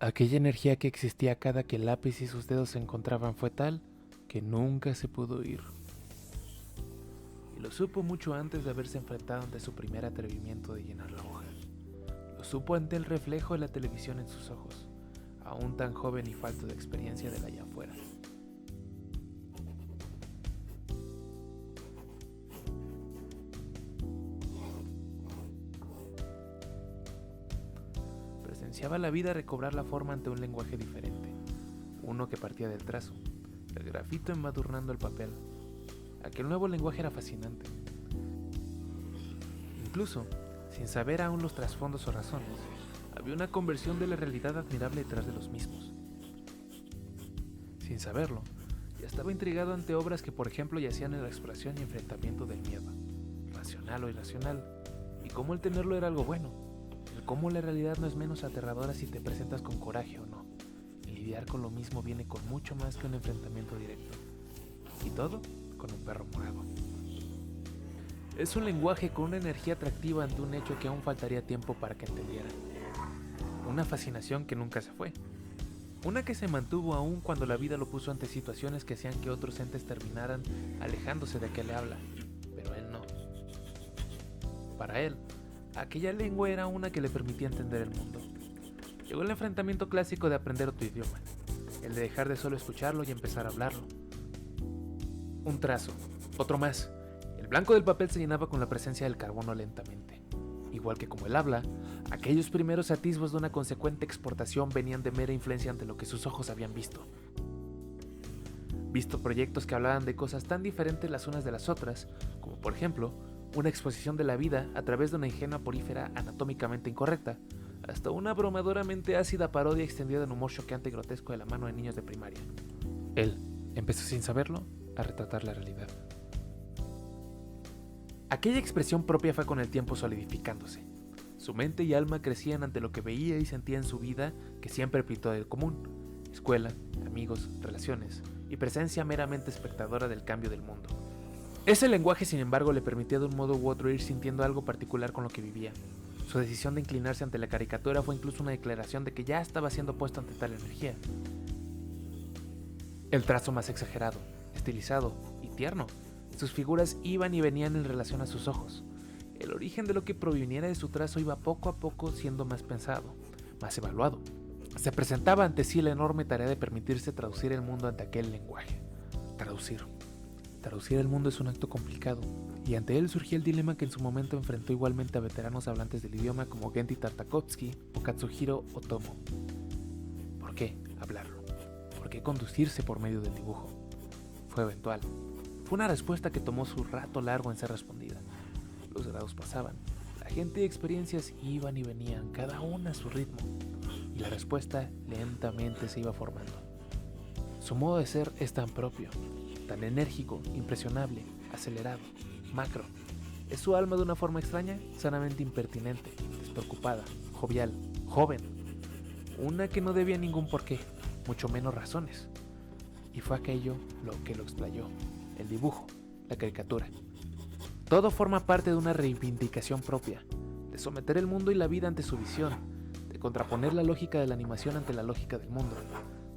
Aquella energía que existía cada que el lápiz y sus dedos se encontraban fue tal que nunca se pudo ir. Y lo supo mucho antes de haberse enfrentado ante su primer atrevimiento de llenar la hoja. Lo supo ante el reflejo de la televisión en sus ojos, aún tan joven y falto de experiencia del allá afuera. Presenciaba la vida recobrar la forma ante un lenguaje diferente, uno que partía del trazo, el grafito embadurnando el papel. Aquel nuevo lenguaje era fascinante. Incluso, sin saber aún los trasfondos o razones, había una conversión de la realidad admirable detrás de los mismos. Sin saberlo, ya estaba intrigado ante obras que por ejemplo yacían en la exploración y enfrentamiento del miedo, racional o irracional, y cómo el tenerlo era algo bueno, el cómo la realidad no es menos aterradora si te presentas con coraje o no, y lidiar con lo mismo viene con mucho más que un enfrentamiento directo, y todo con un perro morado. Es un lenguaje con una energía atractiva ante un hecho que aún faltaría tiempo para que entendieran. Una fascinación que nunca se fue. Una que se mantuvo aún cuando la vida lo puso ante situaciones que hacían que otros entes terminaran alejándose de aquel habla, pero él no. Para él, aquella lengua era una que le permitía entender el mundo. Llegó el enfrentamiento clásico de aprender otro idioma, el de dejar de solo escucharlo y empezar a hablarlo. Un trazo, otro más. El blanco del papel se llenaba con la presencia del carbono lentamente. Igual que como el habla, aquellos primeros atisbos de una consecuente exportación venían de mera influencia ante lo que sus ojos habían visto. Visto proyectos que hablaban de cosas tan diferentes las unas de las otras, como por ejemplo, una exposición de la vida a través de una ingenua porífera anatómicamente incorrecta, hasta una abrumadoramente ácida parodia extendida en humor choqueante y grotesco de la mano de niños de primaria. Él empezó sin saberlo a retratar la realidad. Aquella expresión propia fue con el tiempo solidificándose. Su mente y alma crecían ante lo que veía y sentía en su vida que siempre pintó del común: escuela, amigos, relaciones y presencia meramente espectadora del cambio del mundo. Ese lenguaje, sin embargo, le permitía de un modo u otro ir sintiendo algo particular con lo que vivía. Su decisión de inclinarse ante la caricatura fue incluso una declaración de que ya estaba siendo puesto ante tal energía. El trazo más exagerado, estilizado y tierno. Sus figuras iban y venían en relación a sus ojos. El origen de lo que proviniera de su trazo iba poco a poco siendo más pensado, más evaluado. Se presentaba ante sí la enorme tarea de permitirse traducir el mundo ante aquel lenguaje. Traducir el mundo es un acto complicado, y ante él surgía el dilema que en su momento enfrentó igualmente a veteranos hablantes del idioma como Genndy Tartakovsky o Katsuhiro Otomo. ¿Por qué hablarlo? ¿Por qué conducirse por medio del dibujo? Fue eventual. Fue una respuesta que tomó su rato largo en ser respondida. Los grados pasaban, la gente y experiencias iban y venían, cada una a su ritmo, y la respuesta lentamente se iba formando. Su modo de ser es tan propio, tan enérgico, impresionable, acelerado, macro. Es su alma de una forma extraña, sanamente impertinente, despreocupada, jovial, joven. Una que no debía ningún porqué, mucho menos razones. Y fue aquello lo que lo explayó. El dibujo, la caricatura. Todo forma parte de una reivindicación propia, de someter el mundo y la vida ante su visión, de contraponer la lógica de la animación ante la lógica del mundo.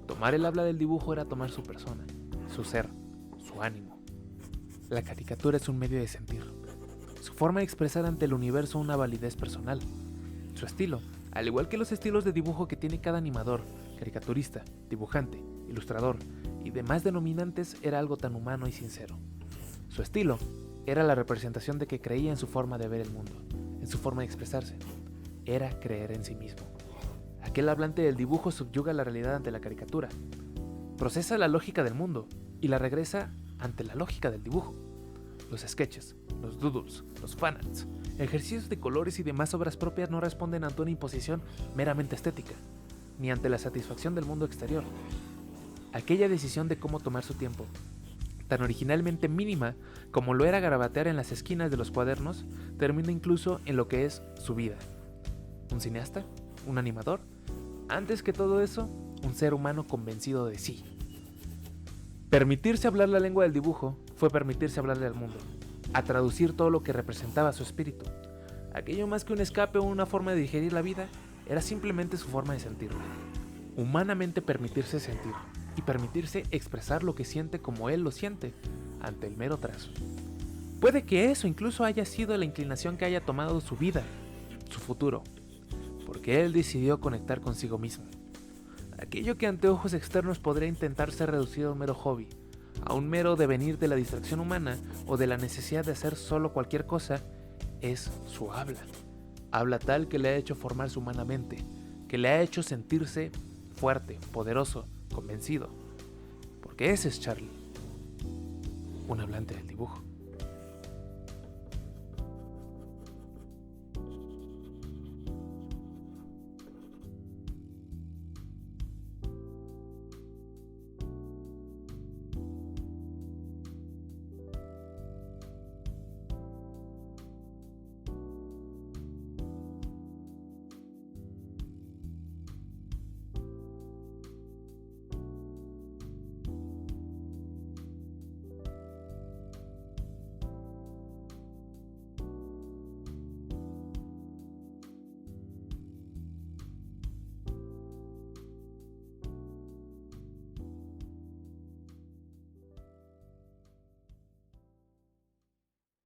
Tomar el habla del dibujo era tomar su persona, su ser, su ánimo. La caricatura es un medio de sentir, su forma de expresar ante el universo una validez personal. Su estilo, al igual que los estilos de dibujo que tiene cada animador, caricaturista, dibujante, ilustrador y demás denominantes, era algo tan humano y sincero. Su estilo era la representación de que creía en su forma de ver el mundo, en su forma de expresarse. Era creer en sí mismo. Aquel hablante del dibujo subyuga la realidad ante la caricatura, procesa la lógica del mundo y la regresa ante la lógica del dibujo. Los sketches, los doodles, los fanarts, ejercicios de colores y demás obras propias no responden ante una imposición meramente estética, ni ante la satisfacción del mundo exterior. Aquella decisión de cómo tomar su tiempo, tan originalmente mínima como lo era garabatear en las esquinas de los cuadernos, termina incluso en lo que es su vida. ¿Un cineasta? ¿Un animador? Antes que todo eso, un ser humano convencido de sí. Permitirse hablar la lengua del dibujo fue permitirse hablarle al mundo, a traducir todo lo que representaba su espíritu. Aquello más que un escape o una forma de digerir la vida, era simplemente su forma de sentirla. Humanamente permitirse sentir y permitirse expresar lo que siente como él lo siente, ante el mero trazo. Puede que eso incluso haya sido la inclinación que haya tomado su vida, su futuro, porque él decidió conectar consigo mismo. Aquello que ante ojos externos podría intentar ser reducido a un mero hobby, a un mero devenir de la distracción humana o de la necesidad de hacer solo cualquier cosa, es su habla. Habla tal que le ha hecho formarse humanamente, que le ha hecho sentirse fuerte, poderoso, convencido. Porque ese es Charlie, un hablante del dibujo.